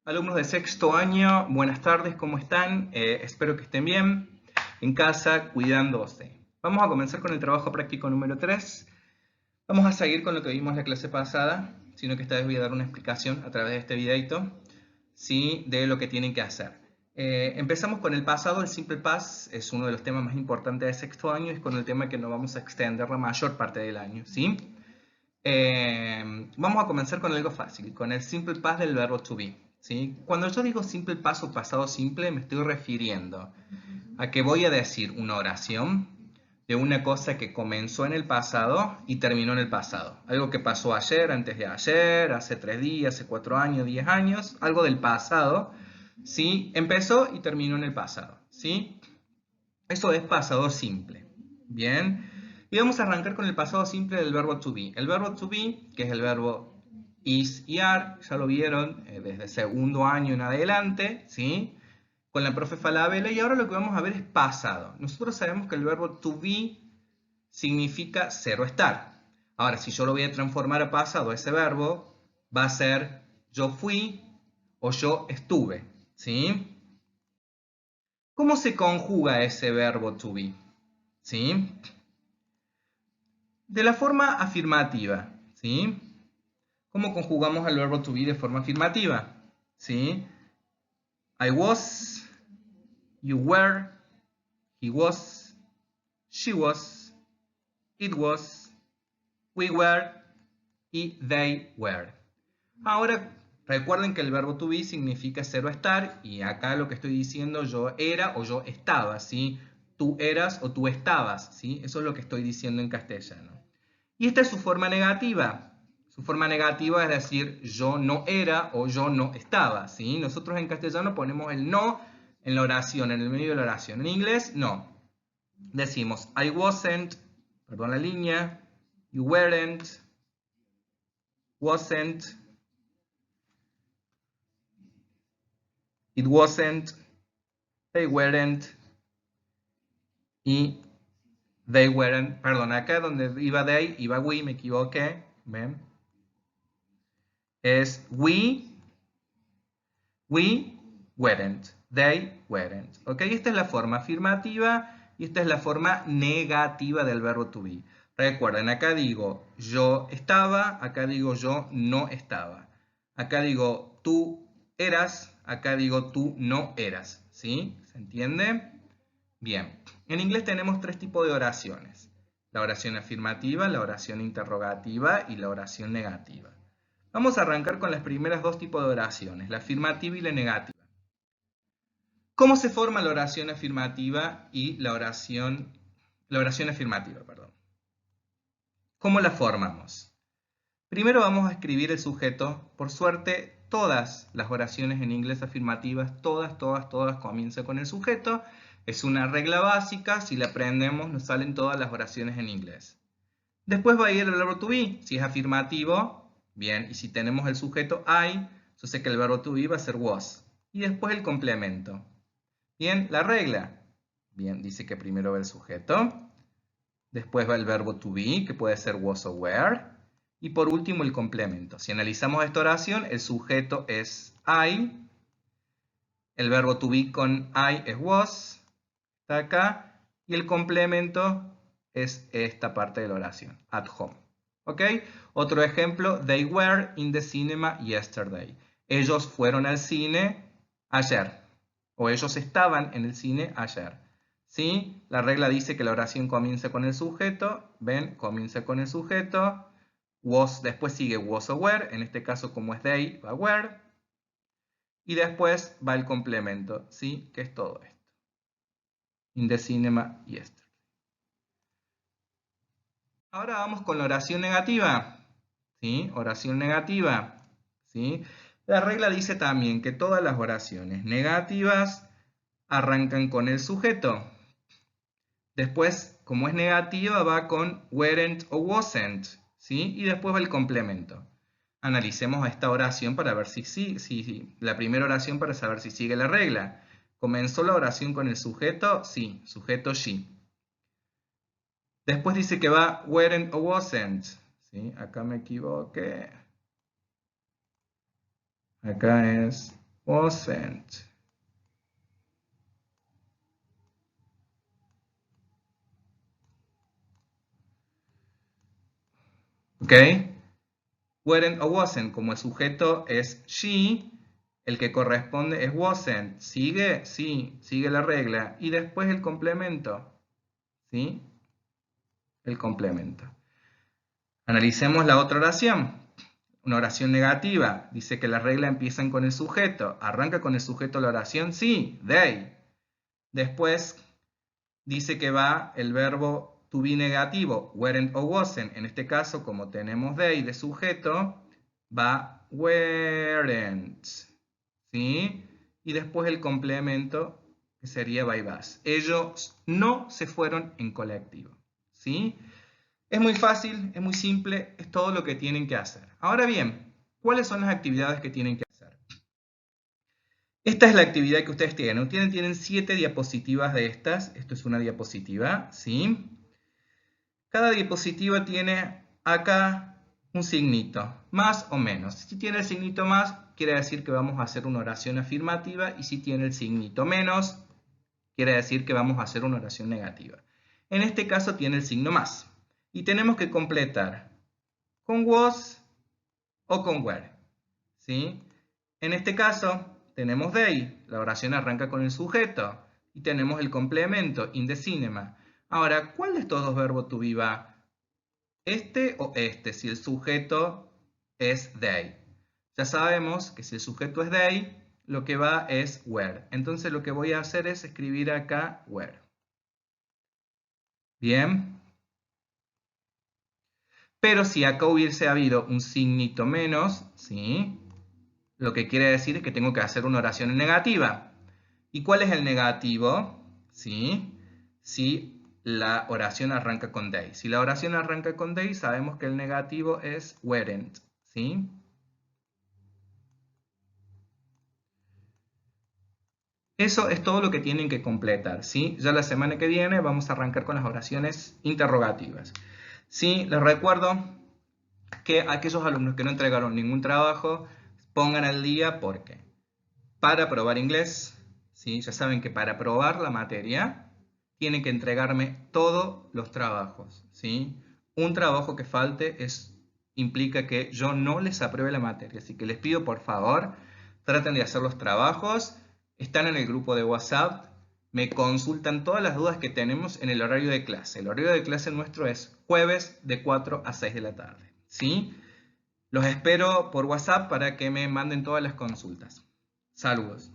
Alumnos de sexto año, buenas tardes, ¿cómo están? Espero que estén bien, en casa, cuidándose. Vamos a comenzar con el trabajo práctico número 3. Vamos a seguir con lo que vimos la clase pasada, sino que esta vez voy a dar una explicación a través de este videito, ¿sí? De lo que tienen que hacer. Empezamos con el pasado. El simple past es uno de los temas más importantes de sexto año, es con el tema que nos vamos a extender la mayor parte del año, ¿sí? Vamos a comenzar con algo fácil, con el simple past del verbo to be. ¿Sí? Cuando yo digo simple past o pasado simple, me estoy refiriendo a que voy a decir una oración de una cosa que comenzó en el pasado y terminó en el pasado. Algo que pasó ayer, antes de ayer, hace 3 días, hace 4 años, 10 años, algo del pasado, ¿sí? Empezó y terminó en el pasado, ¿sí? Eso es pasado simple. Bien. Y vamos a arrancar con el pasado simple del verbo to be. El verbo to be, que es el verbo is y are, ya lo vieron desde segundo año en adelante, ¿sí? Con la profe Falabella, y ahora lo que vamos a ver es pasado. Nosotros sabemos que el verbo to be significa ser o estar. Ahora, si yo lo voy a transformar a pasado, ese verbo va a ser yo fui o yo estuve, ¿sí? ¿Cómo se conjuga ese verbo to be? ¿Sí? De la forma afirmativa, ¿sí? ¿Cómo conjugamos el verbo to be de forma afirmativa? ¿Sí? I was, you were, he was, she was, it was, we were y they were. Ahora, recuerden que el verbo to be significa ser o estar, y acá lo que estoy diciendo, yo era o yo estaba, ¿sí? Tú eras o tú estabas, ¿sí? Eso es lo que estoy diciendo en castellano. Y esta es su forma negativa. Su forma negativa es decir, yo no era o yo no estaba, ¿sí? Nosotros en castellano ponemos el no en la oración, en el medio de la oración. En inglés, no. Decimos, I wasn't, perdón la línea, you weren't, wasn't, it wasn't, they weren't y they weren't. Perdón, acá donde iba they, iba we, me equivoqué. ¿Ven? Es we weren't, they weren't. ¿Ok? Esta es la forma afirmativa y esta es la forma negativa del verbo to be. Recuerden, acá digo yo estaba, acá digo yo no estaba. Acá digo tú eras, acá digo tú no eras. ¿Sí? ¿Se entiende? Bien. En inglés tenemos 3 tipos de oraciones. La oración afirmativa, la oración interrogativa y la oración negativa. Vamos a arrancar con las primeras 2 tipos de oraciones, la afirmativa y la negativa. ¿Cómo se forma la oración afirmativa y la oración afirmativa, perdón? ¿Cómo la formamos? Primero vamos a escribir el sujeto. Por suerte, todas las oraciones en inglés afirmativas, todas comienzan con el sujeto. Es una regla básica, si la aprendemos nos salen todas las oraciones en inglés. Después va a ir el verbo to be, si es afirmativo, bien, y si tenemos el sujeto I, yo sé que el verbo to be va a ser was. Y después el complemento. Bien, la regla. Bien, dice que primero va el sujeto, después va el verbo to be, que puede ser was o were, y por último el complemento. Si analizamos esta oración, el sujeto es I, el verbo to be con I es was, está acá, y el complemento es esta parte de la oración, at home. ¿Ok? Otro ejemplo, they were in the cinema yesterday. Ellos fueron al cine ayer. O ellos estaban en el cine ayer. ¿Sí? La regla dice que la oración comienza con el sujeto. ¿Ven? Comienza con el sujeto. Was, después sigue was o were. En este caso, como es they, va were. Y después va el complemento. ¿Sí? Que es todo esto. In the cinema yesterday. Ahora vamos con la oración negativa. ¿Sí? Oración negativa. ¿Sí? La regla dice también que todas las oraciones negativas arrancan con el sujeto. Después, como es negativa, va con weren't o wasn't. ¿Sí? Y después va el complemento. Analicemos esta oración para ver si la primera oración para saber si sigue la regla. ¿Comenzó la oración con el sujeto? Sí, sujeto she. Después dice que va weren't o wasn't. ¿Sí? Acá me equivoqué. Acá es Wasn't. ¿Ok? Weren't o wasn't, como el sujeto es she, el que corresponde es wasn't. ¿Sigue? Sí, sigue la regla. Y después el complemento. ¿Sí? El complemento. Analicemos la otra oración. Una oración negativa. Dice que las reglas empiezan con el sujeto. ¿Arranca con el sujeto la oración? Sí, they. Después dice que va el verbo to be negativo, weren't o wasn't. En este caso, como tenemos they de sujeto, va weren't. ¿Sí? Y después el complemento, que sería by was. Ellos no se fueron en colectivo. ¿Sí? Es muy fácil, es muy simple, es todo lo que tienen que hacer. Ahora bien, ¿cuáles son las actividades que tienen que hacer? Esta es la actividad que ustedes tienen. Ustedes tienen 7 diapositivas de estas. Esto es una diapositiva, ¿sí? Cada diapositiva tiene acá un signito, más o menos. Si tiene el signito más, quiere decir que vamos a hacer una oración afirmativa. Y si tiene el signito menos, quiere decir que vamos a hacer una oración negativa. En este caso tiene el signo más. Y tenemos que completar con was o con were. ¿Sí? En este caso tenemos they, la oración arranca con el sujeto, y tenemos el complemento, in the cinema. Ahora, ¿cuál de estos dos verbos to be va? ¿Este o este? Si el sujeto es they. Ya sabemos que si el sujeto es they, lo que va es were. Entonces lo que voy a hacer es escribir acá were. Bien. Pero si acá hubiese habido un signito menos, ¿sí? Lo que quiere decir es que tengo que hacer una oración en negativa. ¿Y cuál es el negativo? ¿Sí? Si la oración arranca con they. Si la oración arranca con they, sabemos que el negativo es weren't. ¿Sí? Eso es todo lo que tienen que completar. ¿Sí? Ya la semana que viene vamos a arrancar con las oraciones interrogativas. ¿Sí? Les recuerdo que aquellos alumnos que no entregaron ningún trabajo, pongan al día porque para aprobar inglés, ¿sí? Ya saben que para aprobar la materia tienen que entregarme todos los trabajos. ¿Sí? Un trabajo que falte implica que yo no les apruebe la materia. Así que les pido por favor, traten de hacer los trabajos. Están en el grupo de WhatsApp. Me consultan todas las dudas que tenemos en el horario de clase. El horario de clase nuestro es jueves de 4 a 6 de la tarde. ¿Sí? Los espero por WhatsApp para que me manden todas las consultas. Saludos.